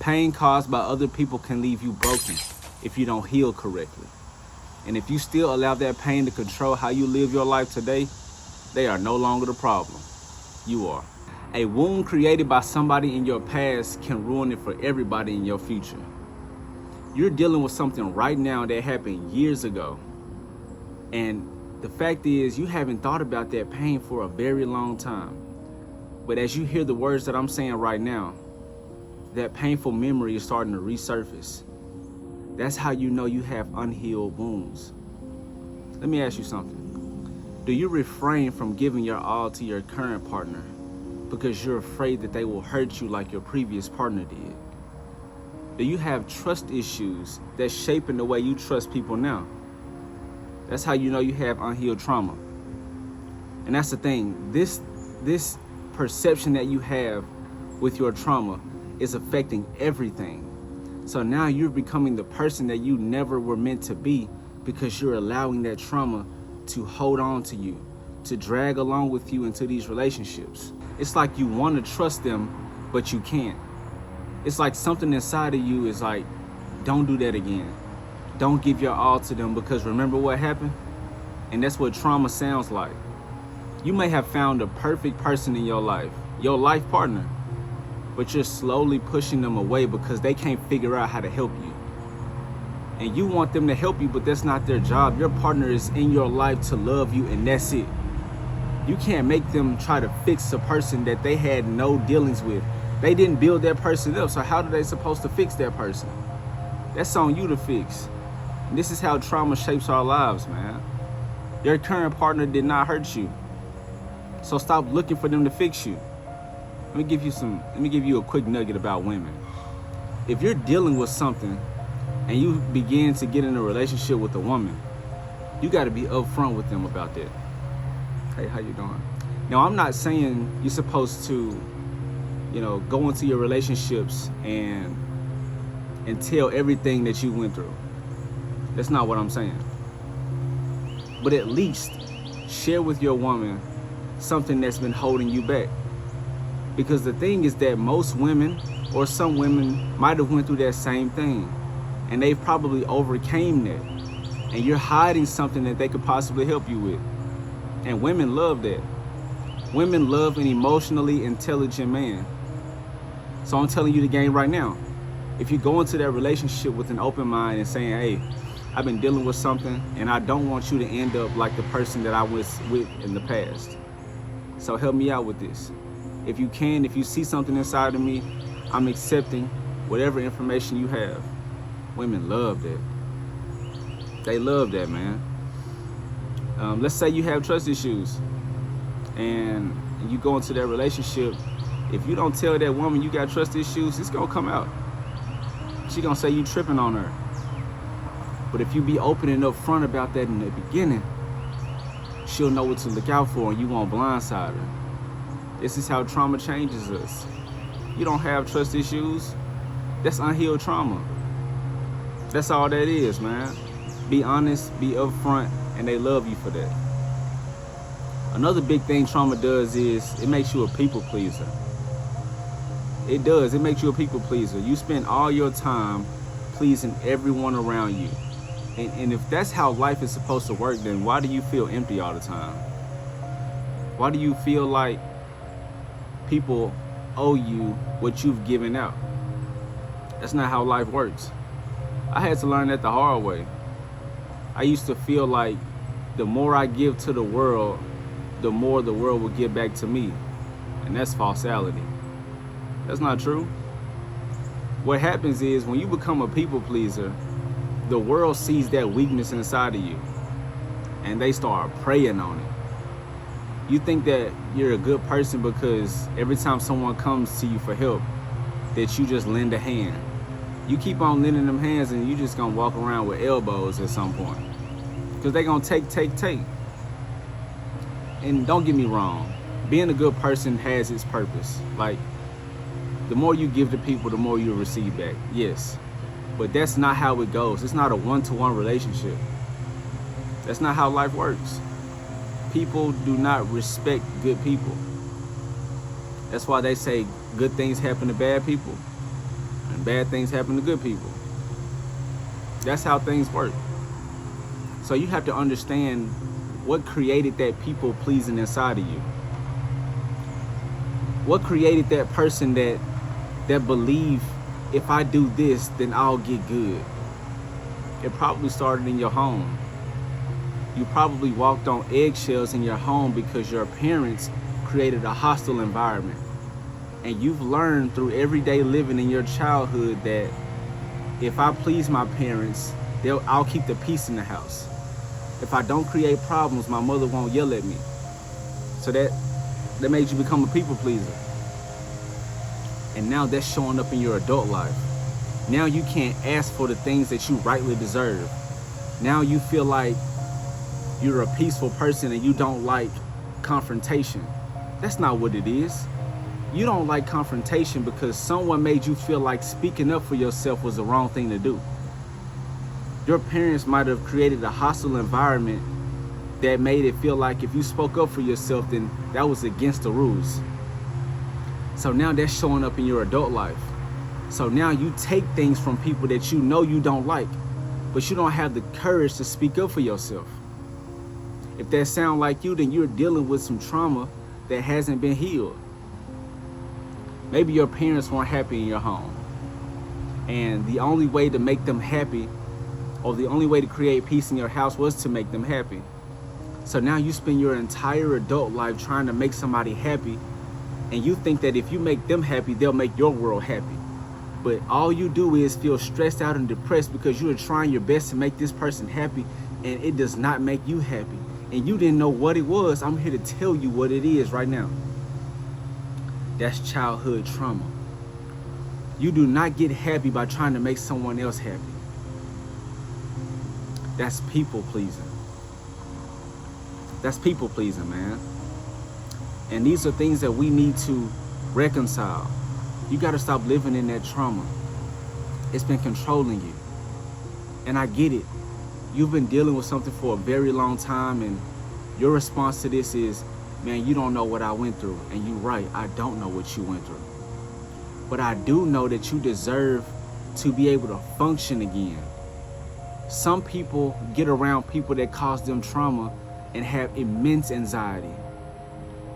Pain caused by other people can leave you broken if you don't heal correctly. And if you still allow that pain to control how you live your life today, they are no longer the problem. You are. A wound created by somebody in your past can ruin it for everybody in your future. You're dealing with something right now that happened years ago. And the fact is, you haven't thought about that pain for a very long time. But as you hear the words that I'm saying right now, that painful memory is starting to resurface. That's how you know you have unhealed wounds. Let me ask you something. Do you refrain from giving your all to your current partner because you're afraid that they will hurt you like your previous partner did? Do you have trust issues that's shaping the way you trust people now? That's how you know you have unhealed trauma. And that's the thing. This perception that you have with your trauma is affecting everything. So now you're becoming the person that you never were meant to be because you're allowing that trauma to hold on to you, to drag along with you into these relationships. It's like you want to trust them, but you can't. It's like something inside of you is like, don't do that again. Don't give your all to them because remember what happened? And that's what trauma sounds like. You may have found a perfect person in your life partner, but you're slowly pushing them away because they can't figure out how to help you. And you want them to help you, but that's not their job. Your partner is in your life to love you, and that's it. You can't make them try to fix a person that they had no dealings with. They didn't build that person up, so how are they supposed to fix that person? That's on you to fix. And this is how trauma shapes our lives, man. Your current partner did not hurt you, so stop looking for them to fix you. Let me give you a quick nugget about women. If you're dealing with something and you begin to get in a relationship with a woman, you got to be upfront with them about that. Hey, how you doing? Now, I'm not saying you're supposed to, go into your relationships and tell everything that you went through. That's not what I'm saying. But at least share with your woman something that's been holding you back. Because the thing is that most women, or some women, might have went through that same thing, and they probably overcame that, and you're hiding something that they could possibly help you with. And women love that. Women love an emotionally intelligent man. So I'm telling you the game right now. If you go into that relationship with an open mind and saying, hey, I've been dealing with something and I don't want you to end up like the person that I was with in the past. So help me out with this. If you can, if you see something inside of me, I'm accepting whatever information you have. Women love that. They love that, man. Let's say you have trust issues and you go into that relationship. If you don't tell that woman you got trust issues, it's gonna come out. She gonna say you tripping on her. But if you be open and upfront about that in the beginning, she'll know what to look out for and you won't blindside her. This is how trauma changes us. You don't have trust issues. That's unhealed trauma. That's all that is, man. Be honest, be upfront, and they love you for that. Another big thing trauma does is it makes you a people pleaser. It does. It makes you a people pleaser. You spend all your time pleasing everyone around you. And if that's how life is supposed to work, then why do you feel empty all the time? Why do you feel like people owe you what you've given out? That's not how life works. I had to learn that the hard way. I used to feel like the more I give to the world, the more the world will give back to me. And that's falsality. That's not true. What happens is when you become a people pleaser, the world sees that weakness inside of you and they start preying on it. You think that you're a good person because every time someone comes to you for help, that you just lend a hand. You keep on lending them hands and you just gonna walk around with elbows at some point. Because they gonna take. And don't get me wrong, being a good person has its purpose. Like, the more you give to people, the more you'll receive back, yes. But that's not how it goes. It's not a one-to-one relationship. That's not how life works. People do not respect good people. That's why they say good things happen to bad people. and bad things happen to good people. That's how things work. So you have to understand what created that people pleasing inside of you. What created that person that believe if I do this, then I'll get good. It probably started in your home. You probably walked on eggshells in your home because your parents created a hostile environment. And you've learned through everyday living in your childhood that if I please my parents, I'll keep the peace in the house. If I don't create problems, my mother won't yell at me. So that made you become a people pleaser. And now that's showing up in your adult life. Now you can't ask for the things that you rightly deserve. Now you feel like you're a peaceful person and you don't like confrontation. That's not what it is. You don't like confrontation because someone made you feel like speaking up for yourself was the wrong thing to do. Your parents might have created a hostile environment that made it feel like if you spoke up for yourself, then that was against the rules. So now that's showing up in your adult life. So now you take things from people that you know you don't like, but you don't have the courage to speak up for yourself. If that sounds like you, then you're dealing with some trauma that hasn't been healed. Maybe your parents weren't happy in your home, and the only way to make them happy, or the only way to create peace in your house, was to make them happy. So now you spend your entire adult life trying to make somebody happy, and you think that if you make them happy, they'll make your world happy. But all you do is feel stressed out and depressed because you are trying your best to make this person happy, and it does not make you happy. And you didn't know what it was. I'm here to tell you what it is right now. That's childhood trauma. You do not get happy by trying to make someone else happy. That's people pleasing. That's people pleasing, man. And these are things that we need to reconcile. You got to stop living in that trauma. It's been controlling you. And I get it. You've been dealing with something for a very long time, and your response to this is, man, you don't know what I went through. And you're right, I don't know what you went through. But I do know that you deserve to be able to function again. Some people get around people that cause them trauma and have immense anxiety.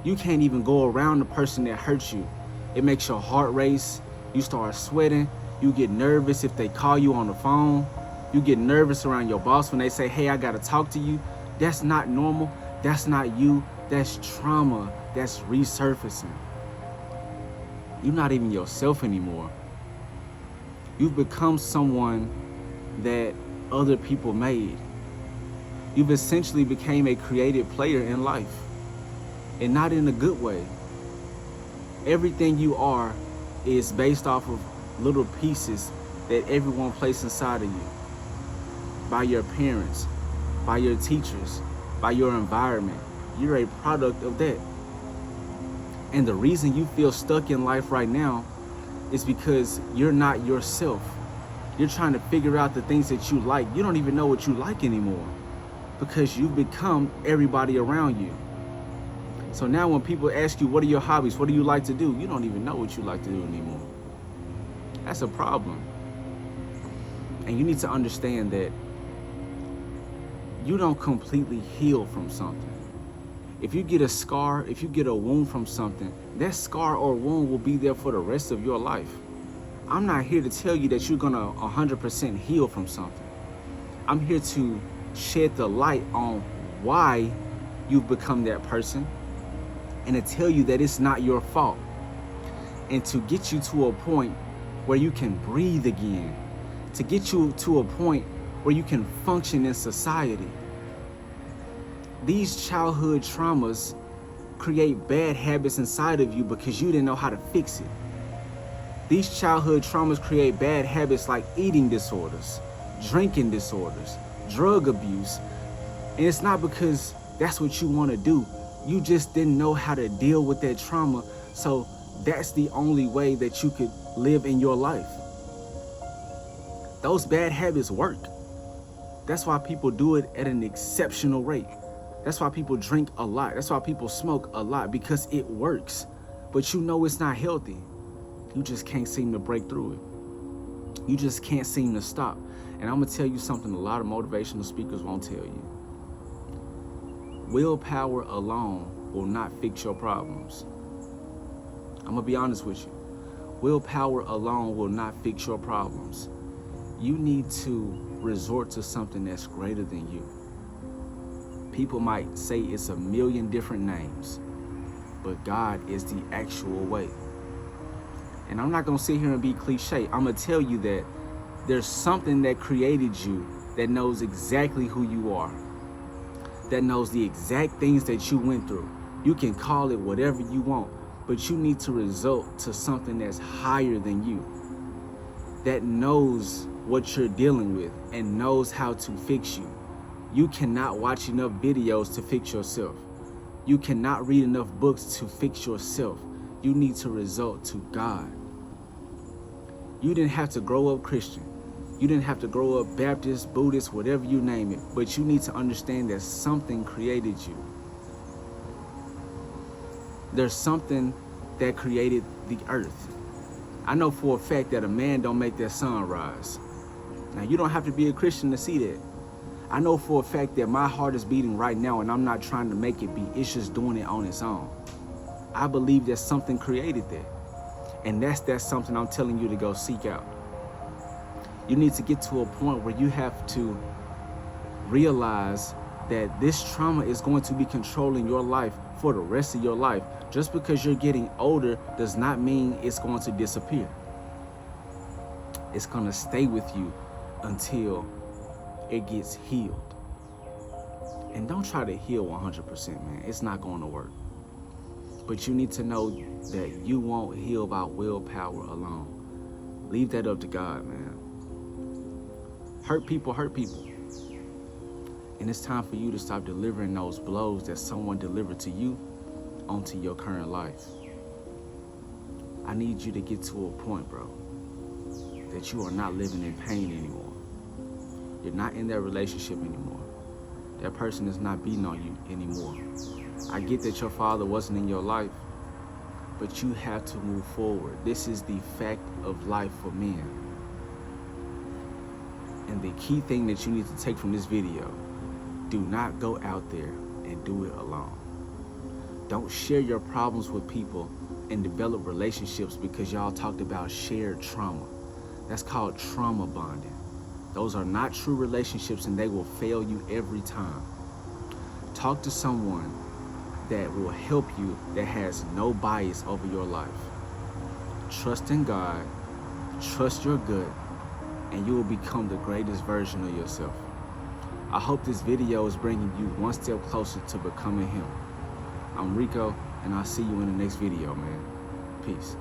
You can't even go around the person that hurts you. It makes your heart race. You start sweating. You get nervous if they call you on the phone. You get nervous around your boss when they say, hey, I gotta talk to you. That's not normal. That's not you. That's trauma. That's resurfacing. You're not even yourself anymore. You've become someone that other people made. You've essentially became a creative player in life, and not in a good way. Everything you are is based off of little pieces that everyone placed inside of you. By your parents, by your teachers, by your environment. You're a product of that. And the reason you feel stuck in life right now is because you're not yourself. You're trying to figure out the things that you like. You don't even know what you like anymore because you've become everybody around you. So now when people ask you, what are your hobbies? What do you like to do? You don't even know what you like to do anymore. That's a problem. And you need to understand that you don't completely heal from something. If you get a scar, if you get a wound from something, that scar or wound will be there for the rest of your life. I'm not here to tell you that you're gonna 100% heal from something. I'm here to shed the light on why you've become that person, and to tell you that it's not your fault, and to get you to a point where you can breathe again, to get you to a point where you can function in society. These childhood traumas create bad habits inside of you because you didn't know how to fix it. These childhood traumas create bad habits like eating disorders, drinking disorders, drug abuse. And it's not because that's what you want to do. You just didn't know how to deal with that trauma. So that's the only way that you could live in your life. Those bad habits work. That's why people do it at an exceptional rate. That's why people drink a lot. That's why people smoke a lot, because it works. But you know it's not healthy. You just can't seem to break through it. You just can't seem to stop. And I'm gonna tell you something a lot of motivational speakers won't tell you. Willpower alone will not fix your problems. I'm gonna be honest with you. Willpower alone will not fix your problems. You need to resort to something that's greater than you. People might say it's a million different names, but God is the actual way. And I'm not gonna sit here and be cliche. I'm gonna tell you that there's something that created you that knows exactly who you are, that knows the exact things that you went through. You can call it whatever you want, but you need to resort to something that's higher than you, that knows what you're dealing with and knows how to fix you. You cannot watch enough videos to fix yourself. You cannot read enough books to fix yourself. You need to resort to God. You didn't have to grow up Christian. You didn't have to grow up Baptist, Buddhist, whatever you name it, but you need to understand that something created you. There's something that created the earth. I know for a fact that a man don't make that sun rise. Now, you don't have to be a Christian to see that. I know for a fact that my heart is beating right now and I'm not trying to make it beat. It's just doing it on its own. I believe that something created that. And that's something I'm telling you to go seek out. You need to get to a point where you have to realize that this trauma is going to be controlling your life for the rest of your life. Just because you're getting older does not mean it's going to disappear. It's going to stay with you until it gets healed. And don't try to heal 100%, man. It's not going to work. But you need to know that you won't heal by willpower alone. Leave that up to God, man. Hurt people hurt people. And it's time for you to stop delivering those blows that someone delivered to you onto your current life. I need you to get to a point, bro, that you are not living in pain anymore. You're not in that relationship anymore. That person is not beating on you anymore. I get that your father wasn't in your life, but you have to move forward. This is the fact of life for men. And the key thing that you need to take from this video, do not go out there and do it alone. Don't share your problems with people and develop relationships because y'all talked about shared trauma. That's called trauma bonding. Those are not true relationships and they will fail you every time. Talk to someone that will help you, that has no bias over your life. Trust in God, trust your gut, and you will become the greatest version of yourself. I hope this video is bringing you one step closer to becoming him. I'm Rico, and I'll see you in the next video, man. Peace.